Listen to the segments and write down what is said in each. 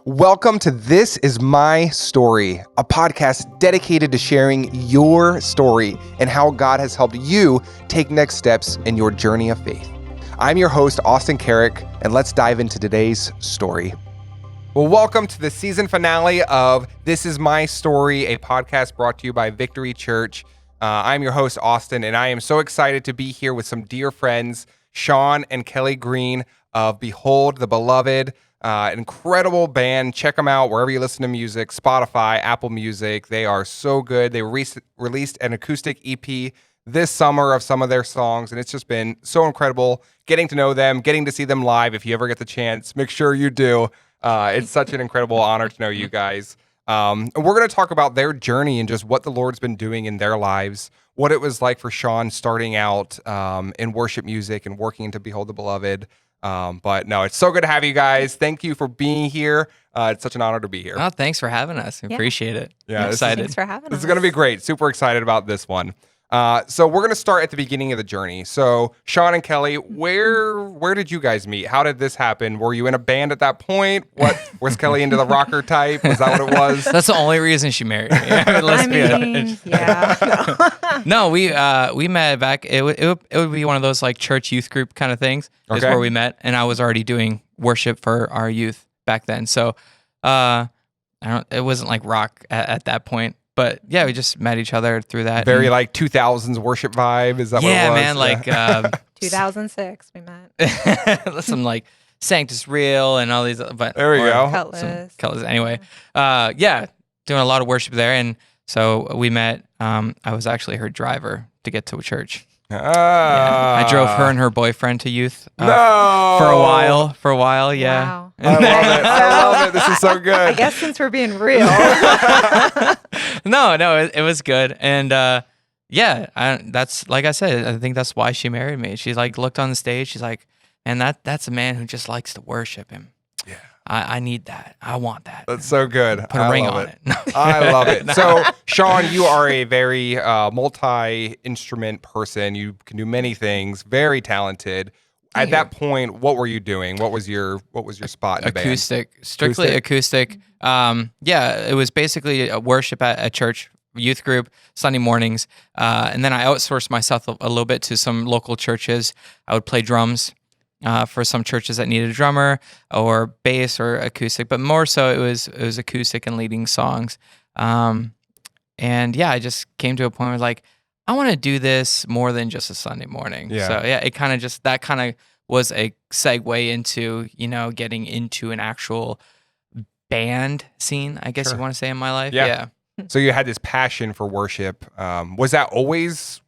Welcome to This Is My Story, a podcast dedicated to sharing your story and how God has helped you take next steps in your journey of faith. I'm your host, Austin Carrick, and let's dive into today's story. Well, welcome to the season finale of This Is My Story, a podcast brought to you by Victory Church. I'm your host, Austin, and I am so excited to be here with some dear friends, Sean and Kelly Green of Behold the Beloved. An incredible band. Check them out wherever you listen to music, Spotify, Apple Music. They are so good. They released an acoustic EP this summer of some of their songs, and it's just been so incredible getting to know them, getting to see them live. If you ever get the chance, make sure you do. It's such an incredible honor to know you guys. And we're going to talk about their journey and just what the Lord's been doing in their lives, what it was like for Sean starting out in worship music and working into Behold the Beloved. But no, it's so good to have you guys. Thank you for being here. It's such an honor to be here. Oh, thanks for having us. We appreciate it. Yeah, excited. Thanks for having us. This is going to be great. Super excited about this one. So we're going to start at the beginning of the journey. So Sean and Kelly, where did you guys meet? How did this happen? Were you in a band at that point? Was Kelly into the rocker type? Was that what it was? That's the only reason she married me. Let's be honest. Yeah. No, we met back. It would be one of those like church youth group kind of things. Is where we met, and I was already doing worship for our youth back then. So, it wasn't like rock at that point. But yeah, we just met each other through that. Very like 2000s worship vibe. Is that what it was? Yeah, man. Like 2006, we met. some like Sanctus Real and all these. But there we go. Cutlass. Anyway, doing a lot of worship there, and so we met. I was actually her driver to get to a church. Yeah. I drove her and her boyfriend to youth for a while. Yeah. Wow. I love it. This is so good. I guess since we're being real. No, it was good. And that's like I said, I think that's why she married me. She's like looked on the stage, she's like, man, that's a man who just likes to worship him. Yeah. I need that. I want that. That's so good. Put a ring on it. I love it. So, Sean, you are a very multi-instrument person. You can do many things. Very talented. At that point, what were you doing? What was your spot in the band? Acoustic, strictly acoustic. It was basically a worship at a church youth group Sunday mornings, and then I outsourced myself a little bit to some local churches. I would play drums. For some churches that needed a drummer or bass or acoustic, but more so it was acoustic and leading songs. I just came to a point where like, I want to do this more than just a Sunday morning. Yeah. So yeah, it kind of was a segue into, getting into an actual band scene, I guess you want to say, in my life. Yeah. So you had this passion for worship. Was that always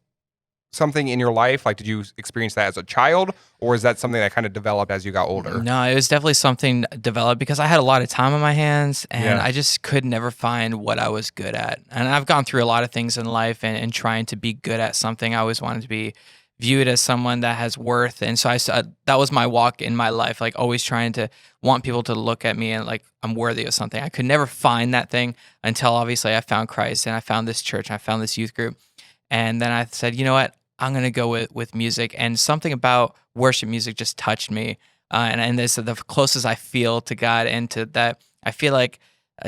something in your life? Like, did you experience that as a child, or is that something that kind of developed as you got older? No, it was definitely something developed because I had a lot of time on my hands, and I just could never find what I was good at. And I've gone through a lot of things in life, and trying to be good at something, I always wanted to be viewed as someone that has worth. And so that was my walk in my life, like always trying to want people to look at me and like I'm worthy of something. I could never find that thing until obviously I found Christ, and I found this church, and I found this youth group. And then I said, you know what? I'm going to go with music, and something about worship music just touched me. And this is the closest I feel to God, and to that, I feel like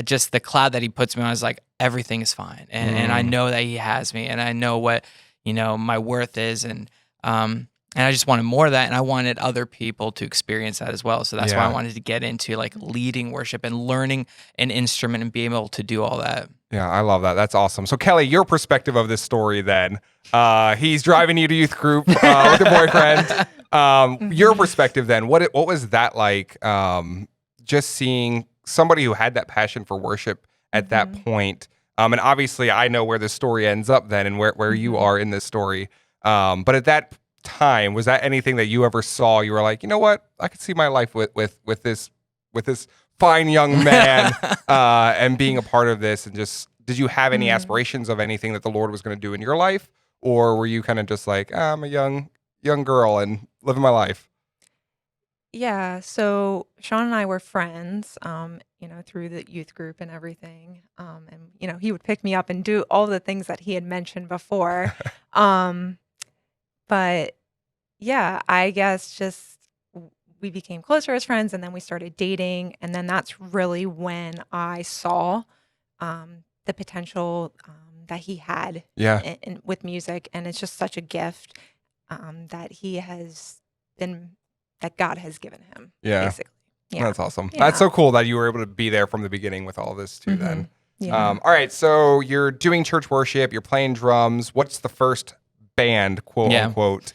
just the cloud that he puts me on is like, everything is fine. And I know that he has me, and I know what, my worth is. And I just wanted more of that, and I wanted other people to experience that as well. So that's why I wanted to get into like leading worship and learning an instrument and being able to do all that. Yeah, I love that. That's awesome. So Kelly, your perspective of this story then, he's driving you to youth group with your boyfriend. Your perspective then, what was that like, just seeing somebody who had that passion for worship at that point? And obviously I know where the story ends up then and where you are in this story. But at that time, was that anything that you ever saw? You were like, you know what? I could see my life with this fine young man and being a part of this. And just, did you have any aspirations of anything that the Lord was going to do in your life? Or were you kind of just like, I'm a young girl and living my life? Yeah, so Sean and I were friends, through the youth group and everything. And he would pick me up and do all the things that he had mentioned before. But yeah, I guess just we became closer as friends, and then we started dating. And then that's really when I saw the potential that he had with music. And it's just such a gift that God has given him, basically. Yeah. That's awesome. Yeah. That's so cool that you were able to be there from the beginning with all this too then. Yeah. All right, so you're doing church worship, you're playing drums. What's the first band, quote unquote?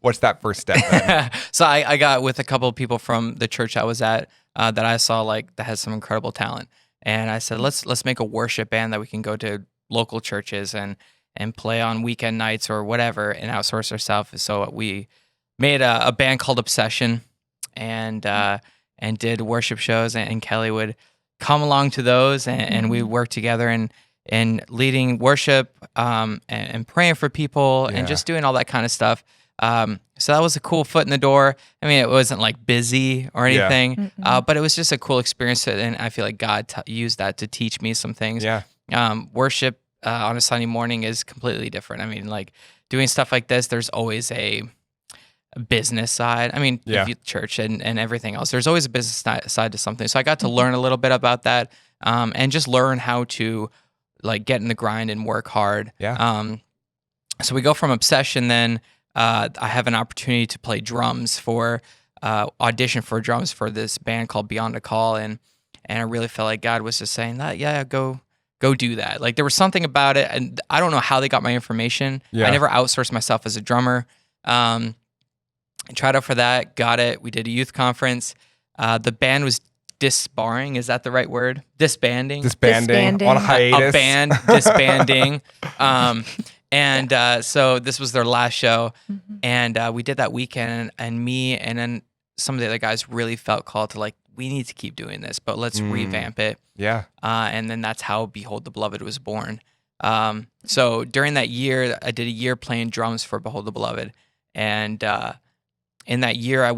What's that first step then? So I got with a couple of people from the church I was at that I saw like that has some incredible talent. And I said, let's make a worship band that we can go to local churches and play on weekend nights or whatever and outsource ourselves. So we made a band called Obsession and did worship shows, and Kelly would come along to those, and we worked together and leading worship and praying for people and just doing all that kind of stuff. So that was a cool foot in the door. I mean, it wasn't like busy or anything, but it was just a cool experience, and I feel like God used that to teach me some things. Yeah. Worship on a Sunday morning is completely different. I mean, like doing stuff like this, there's always a business side. I mean, church and everything else, there's always a business side to something. So I got to learn a little bit about that and just learn how to like get in the grind and work hard. Yeah. So we go from Obsession, then I have an opportunity to play drums audition for drums for this band called Beyond a Call. And I really felt like God was just saying that, go do that. Like there was something about it, and I don't know how they got my information. I never outsourced myself as a drummer. I tried out for that, got it. We did a youth conference. The band was disbarring. Is that the right word? Disbanding On hiatus. A band disbanding. So this was their last show. And we did that weekend, and me and then some of the other guys really felt called to like, we need to keep doing this, but let's revamp it. Yeah. And then that's how Behold the Beloved was born. So during that year, I did a year playing drums for Behold the Beloved. And in that year, I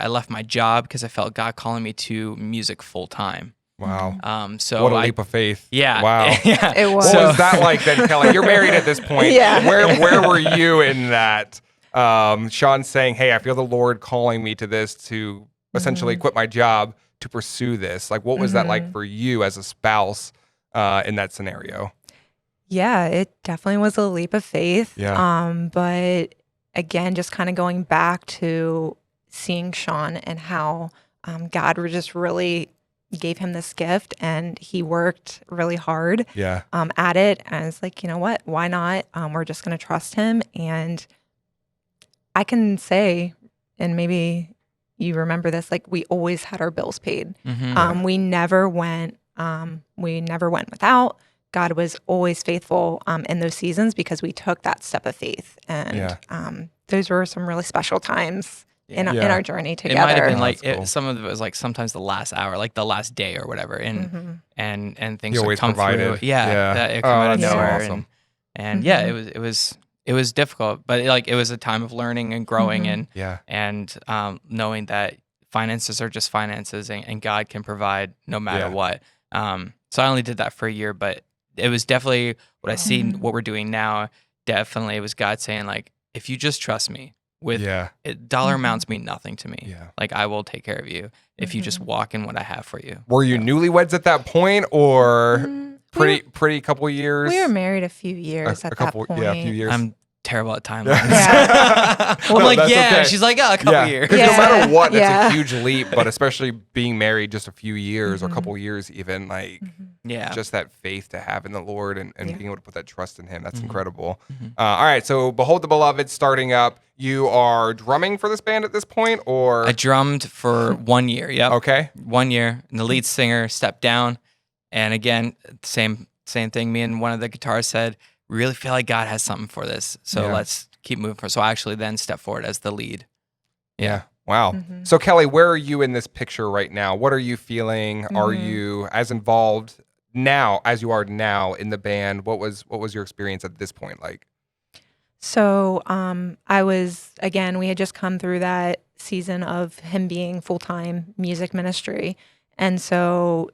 left my job because I felt God calling me to music full time. Wow. So what a leap of faith. Yeah. Wow. Yeah. It was. What was that like then, Kelly? You're married at this point. Yeah. Where were you in that? Sean saying, hey, I feel the Lord calling me to this, to essentially quit my job to pursue this. Like, what was that like for you as a spouse in that scenario? Yeah, it definitely was a leap of faith. Yeah. But again, just kind of going back to seeing Sean and how God just really gave him this gift, and he worked really hard at it. And I was like, you know what? Why not? We're just going to trust him. And I can say, and maybe you remember this, like we always had our bills paid. We never went without. God was always faithful in those seasons because we took that step of faith. And those were some really special times in our journey together. It might have been like cool. Some of it was like sometimes the last hour, like the last day or whatever, and things would come through. That it came out of nowhere. So awesome. And it was difficult, but it was a time of learning and growing and knowing that finances are just finances, and God can provide no matter what. So I only did that for a year, but it was definitely what I see. What we're doing now, definitely, it was God saying like, if you just trust me with dollar amounts mean nothing to me. Like I will take care of you if you just walk in what I have for you. Were you newlyweds at that point, or pretty couple years? We were married a few years at that point. Yeah, a few years. I'm terrible at timelines. I'm like, okay. She's like, a couple years. Because no matter what, it's a huge leap, but especially being married just a few years or a couple years even, like just that faith to have in the Lord and being able to put that trust in him. That's incredible. All right, so Behold the Beloved starting up. You are drumming for this band at this point, or? I drummed for 1 year, Okay. 1 year, and the lead singer stepped down. And again, same thing. Me and one of the guitarists said, we really feel like God has something for this, so let's keep moving forward. So I actually then stepped forward as the lead. Yeah. Wow. So Kelly, where are you in this picture right now? What are you feeling? Are you as involved now as you are now in the band? What was your experience at this point like? So we had just come through that season of him being full-time music ministry. And so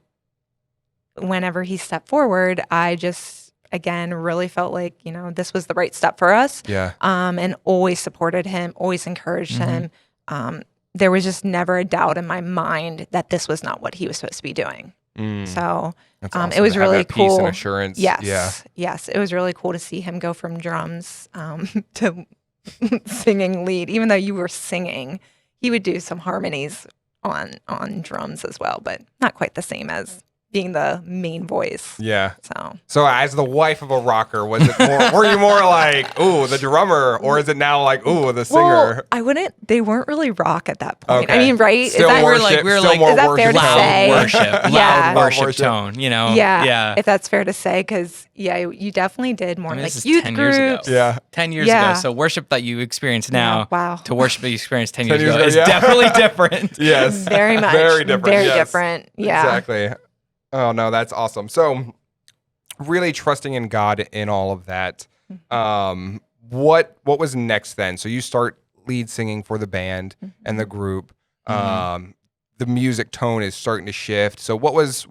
whenever he stepped forward, I just, again, really felt like, this was the right step for us. Yeah. And always supported him, always encouraged him. there was just never a doubt in my mind that this was not what he was supposed to be doing. So awesome it was to have really that peace cool. and assurance. Yes. It was really cool to see him go from drums to singing lead. Even though you were singing, he would do some harmonies on drums as well, but not quite the same as being the main voice. Yeah. So as the wife of a rocker, was it more, were you more like, ooh, the drummer, or is it now like, ooh, the singer? Well, they weren't really rock at that point. Okay. I mean, right? Still is that, worship, we're still like, more is that fair to worship say? tone. Worship, Yeah. loud worship tone, you know? Yeah. If that's fair to say, because you definitely did more this is youth 10 years ago. groups. Yeah. 10 years ago. So worship that you experience now to worship that you experienced 10 years ago is definitely different. Yes. Very much. Very different. Very yes. different. Yeah. Exactly. Oh, no, that's awesome. So really trusting in God in all of that. What was next then? So you start lead singing for the band and the group. The music tone is starting to shift. So what was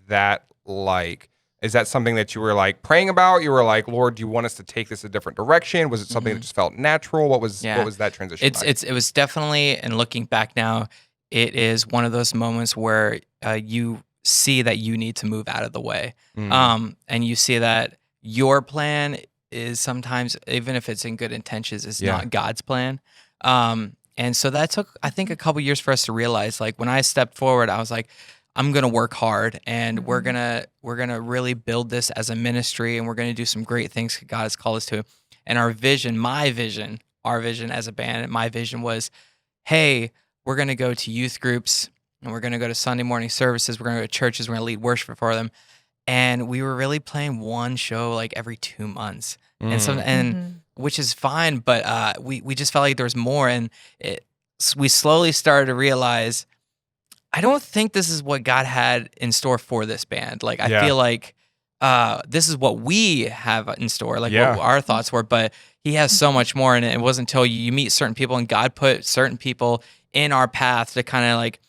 that like? Is that something that you were like praying about? You were like, Lord, do you want us to take this a different direction? Was it something that just felt natural? What was that transition like? It was definitely, and looking back now, it is one of those moments where you see that you need to move out of the way. And you see that your plan is sometimes, even if it's in good intentions, is not God's plan. And so that took, I think, a couple years for us to realize, like when I stepped forward, I was like, I'm going to work hard and we're going to really build this as a ministry and we're going to do some great things God has called us to. And our vision, our vision as a band, my vision was, hey, we're going to go to youth groups and we're going to go to Sunday morning services. We're going to go to churches. We're going to lead worship for them. And we were really playing one show like every 2 months, and which is fine. But we just felt like there was more, and we slowly started to realize, I don't think this is what God had in store for this band. Like I feel like this is what we have in store, like what our thoughts were. But He has so much more, and it wasn't until you meet certain people, and God put certain people in our path to kind of like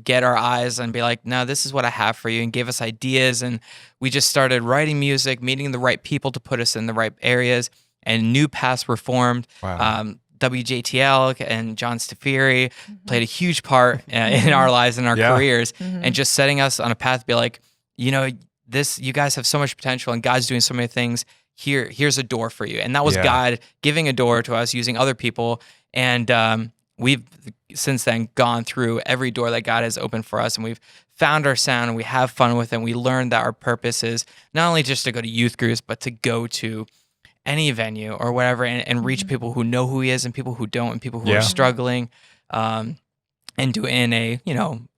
get our eyes and be like, no, this is what I have for you, and give us ideas. And we just started writing music, meeting the right people to put us in the right areas, and new paths were formed. Wow. WJTL and John Stafiri played a huge part in our lives and our careers, and just setting us on a path to be like, you know, you guys have so much potential and God's doing so many things. Here's a door for you. And that was God giving a door to us using other people. And we've since then gone through every door that God has opened for us, and we've found our sound and we have fun with it. And we learned that our purpose is not only just to go to youth groups, but to go to any venue or whatever and reach people who know who He is and people who don't, and people who are struggling, and do it in a,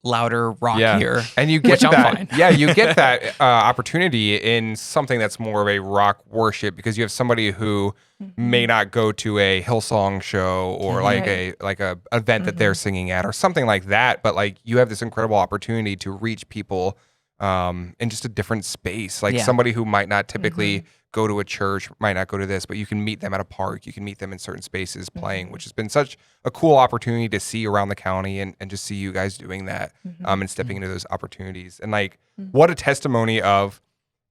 louder, rockier. And you get that. You get that opportunity in something that's more of a rock worship, because you have somebody who may not go to a Hillsong show or like a event that they're singing at or something like that, but like you have this incredible opportunity to reach people in just a different space. Like somebody who might not typically go to a church, might not go to this, but you can meet them at a park. You can meet them in certain spaces playing, which has been such a cool opportunity to see around the county, and just see you guys doing that and stepping into those opportunities. And like, what a testimony of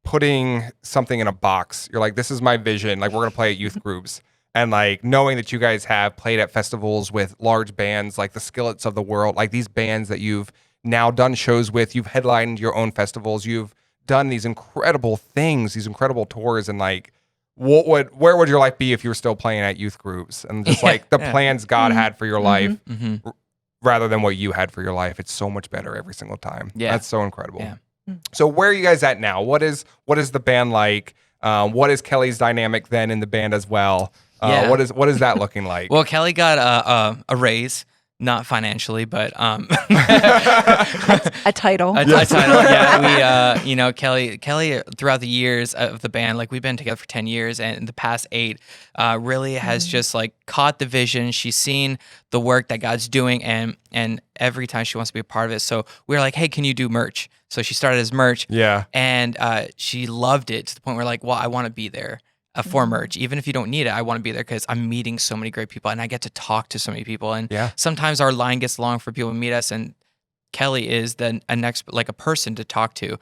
putting something in a box. You're like, this is my vision. Like, we're going to play at youth groups. And like knowing that you guys have played at festivals with large bands like the Skillets of the world, like these bands that you've now done shows with, you've headlined your own festivals, you've done these incredible things, these incredible tours, and like, where would your life be if you were still playing at youth groups and just like the plans God had for your life rather than what you had for your life? It's so much better every single time. That's so incredible. So where are you guys at now? What is the band like? What is Kelly's dynamic then in the band as well? What is that looking like? Well, Kelly got a raise. Not financially, but a title. A title. Yeah, we Kelly throughout the years of the band, like we've been together for 10 years, and in the past 8, really has just like caught the vision. She's seen the work that God's doing, and every time she wants to be a part of it. So we were like, hey, can you do merch? So she started as merch. And she loved it to the point where like, well, I want to be there. For merch, even if you don't need it, I want to be there because I'm meeting so many great people and I get to talk to so many people. And sometimes our line gets long for people to meet us, and Kelly is then a person to talk to.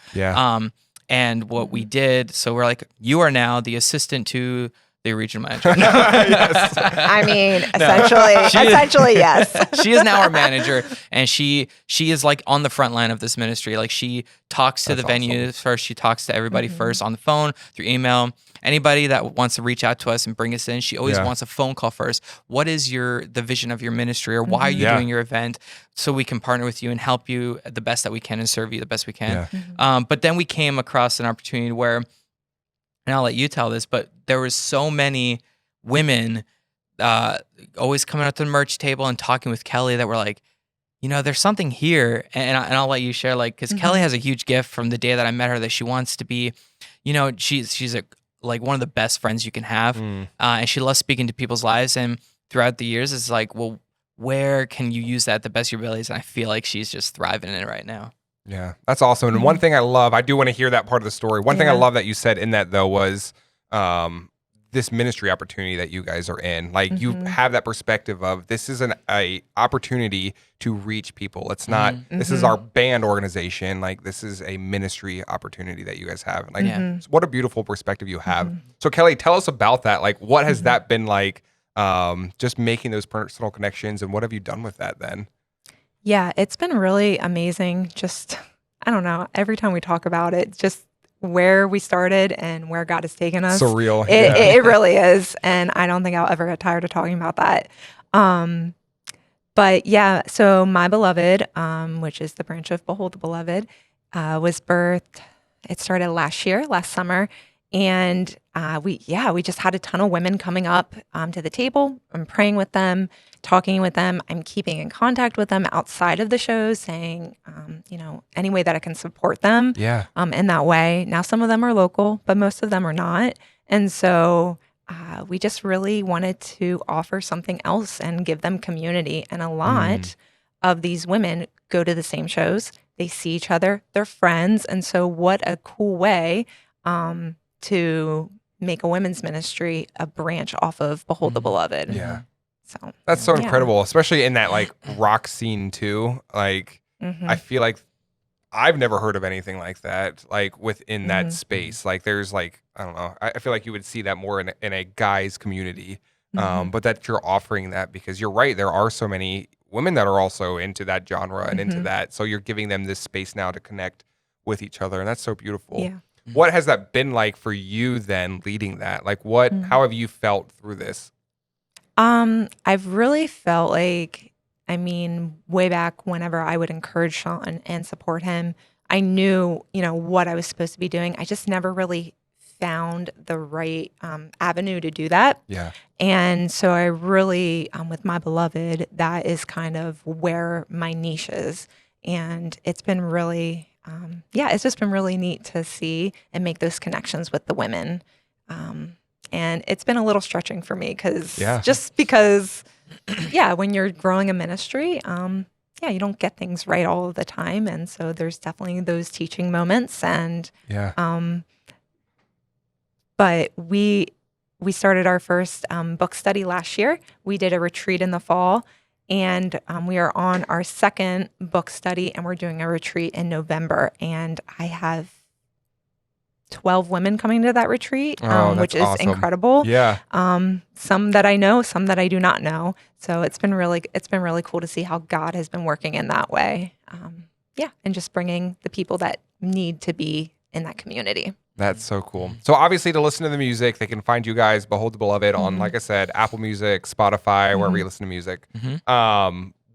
And what we did, so we're like, you are now the assistant to the regional manager. Yes. I mean, essentially, yes. She is now our manager, and she is like on the front line of this ministry. Like she talks to the venues first. She talks to everybody first on the phone, through email. Anybody that wants to reach out to us and bring us in, she always wants a phone call first. What is the vision of your ministry, or why are you doing your event, so we can partner with you and help you the best that we can and serve you the best we can. But then we came across an opportunity where, and I'll let you tell this, but there was so many women always coming up to the merch table and talking with Kelly that were like, there's something here. And I'll let you share, like, because Kelly has a huge gift from the day that I met her, that she wants to be, she's like one of the best friends you can have. And she loves speaking to people's lives. And throughout the years, it's like, well, where can you use that at the best of your abilities? And I feel like she's just thriving in it right now. Yeah, that's awesome. And one thing I do want to hear that part of the story. One thing I love that you said in that, though, was this ministry opportunity that you guys are in. Like, you have that perspective of, this is a opportunity to reach people. It's not, this is our band organization. Like, this is a ministry opportunity that you guys have. Like, what a beautiful perspective you have. So, Kelly, tell us about that. Like, what has that been like, just making those personal connections, and what have you done with that then? Yeah, it's been really amazing. Just, I don't know, every time we talk about it, just where we started and where God has taken us. Surreal. It really is. And I don't think I'll ever get tired of talking about that. But yeah, so My Beloved, which is the branch of Behold the Beloved, was birthed. It started last summer. And we just had a ton of women coming up to the table. I'm praying with them, talking with them. I'm keeping in contact with them outside of the shows, saying, any way that I can support them in that way. Now, some of them are local, but most of them are not. And so we just really wanted to offer something else and give them community. And a lot of these women go to the same shows. They see each other. They're friends. And so what a cool way to make a women's ministry a branch off of Behold the Beloved. Yeah. So that's so incredible, especially in that like rock scene too. Like, I feel like I've never heard of anything like that, like within that space. Like, there's like, I don't know, I feel like you would see that more in a guy's community. But that you're offering that, because you're right, there are so many women that are also into that genre and into that. So you're giving them this space now to connect with each other. And that's so beautiful. Yeah. What has that been like for you then, leading that? Like, how have you felt through this? I've really felt like, way back whenever I would encourage Sean and support him, I knew, what I was supposed to be doing. I just never really found the right avenue to do that. Yeah. And so I really, with My Beloved, that is kind of where my niche is. And it's been really, it's just been really neat to see and make those connections with the women. And it's been a little stretching for me because when you're growing a ministry, you don't get things right all of the time. And so there's definitely those teaching moments. And but we started our first book study last year. We did a retreat in the fall. And we are on our second book study, and we're doing a retreat in November. And I have 12 women coming to that retreat, which is awesome. Incredible. Yeah. Some that I know, some that I do not know. So it's been really cool to see how God has been working in that way. And just bringing the people that need to be in that community. That's so cool. So obviously, to listen to the music, they can find you guys, Behold the Beloved, on, like I said, Apple Music, Spotify, wherever you listen to music.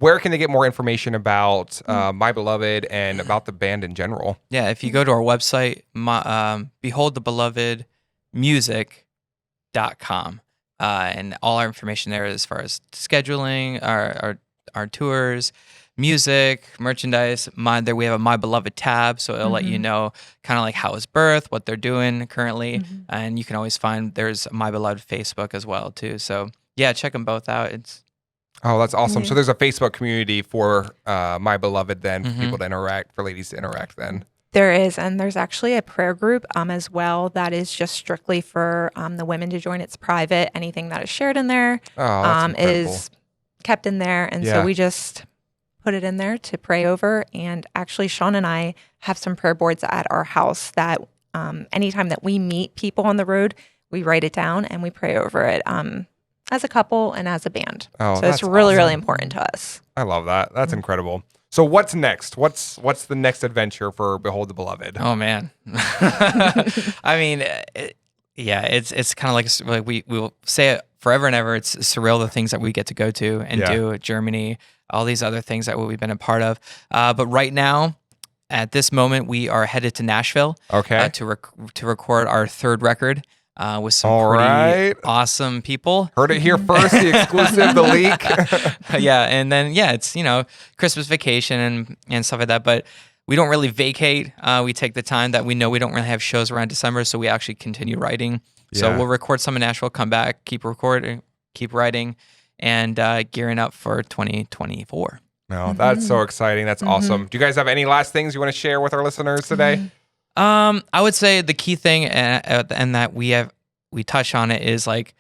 Where can they get more information about My Beloved and about the band in general? Yeah, if you go to our website, beholdthebelovedmusic.com, and all our information there as far as scheduling, our tours, music, merchandise. We have a My Beloved tab, so it'll let you know kind of like how it's birthed, what they're doing currently, and you can always find there's My Beloved Facebook as well too. So yeah, check them both out. That's awesome. So there's a Facebook community for My Beloved then, for people to interact, for ladies to interact then. There is, and there's actually a prayer group as well that is just strictly for the women to join. It's private. Anything that is shared in there is kept in there, and so we just put it in there to pray over. And actually, Sean and I have some prayer boards at our house that anytime that we meet people on the road, we write it down and we pray over it as a couple and as a band. Oh, so it's really, really important to us. I love that. That's incredible. So what's next? What's the next adventure for Behold the Beloved? Oh man. I mean, it's kind of like we will say it forever and ever. It's surreal, the things that we get to go to and do, Germany, all these other things that we've been a part of. But right now, at this moment, we are headed to Nashville to record our third record with some pretty awesome people. Heard it here first, the exclusive, the leak. And then it's Christmas vacation and stuff like that. But we don't really vacate. We take the time that we know we don't really have shows around December, so we actually continue writing. So we'll record some in Nashville, come back, keep recording, keep writing, and gearing up for 2024. No, that's so exciting. That's awesome. Do you guys have any last things you want to share with our listeners today? I would say the key thing, and that we touch on it, is like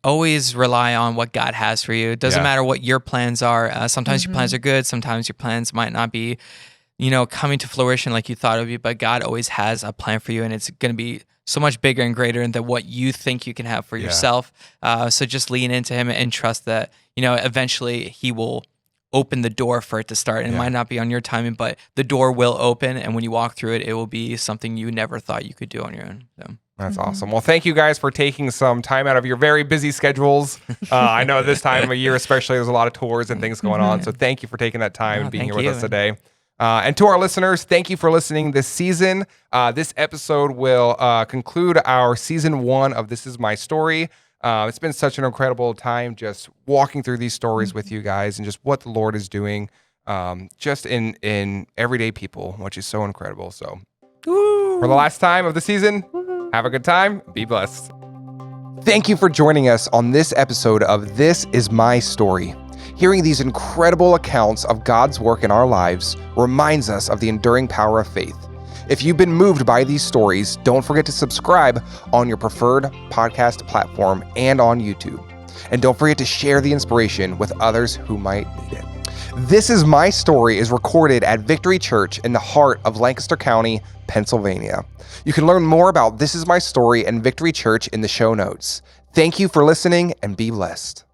always rely on what God has for you. It doesn't matter what your plans are. Sometimes your plans are good. Sometimes your plans might not be, coming to fruition like you thought it would be. But God always has a plan for you, and it's going to be so much bigger and greater than what you think you can have for yourself. So just lean into Him and trust that eventually He will open the door for it to start. And it might not be on your timing, but the door will open, and when you walk through it, it will be something you never thought you could do on your own. So. That's awesome. Well, thank you guys for taking some time out of your very busy schedules. I know this time of year, especially, there's a lot of tours and things going on. So thank you for taking that time and being here with us today. And to our listeners, thank you for listening this season. This episode will conclude our season 1 of This Is My Story. It's been such an incredible time just walking through these stories with you guys and just what the Lord is doing just in everyday people, which is so incredible. So for the last time of the season, have a good time. Be blessed. Thank you for joining us on this episode of This Is My Story. Hearing these incredible accounts of God's work in our lives reminds us of the enduring power of faith. If you've been moved by these stories, don't forget to subscribe on your preferred podcast platform and on YouTube. And don't forget to share the inspiration with others who might need it. This Is My Story is recorded at Victory Church in the heart of Lancaster County, Pennsylvania. You can learn more about This Is My Story and Victory Church in the show notes. Thank you for listening and be blessed.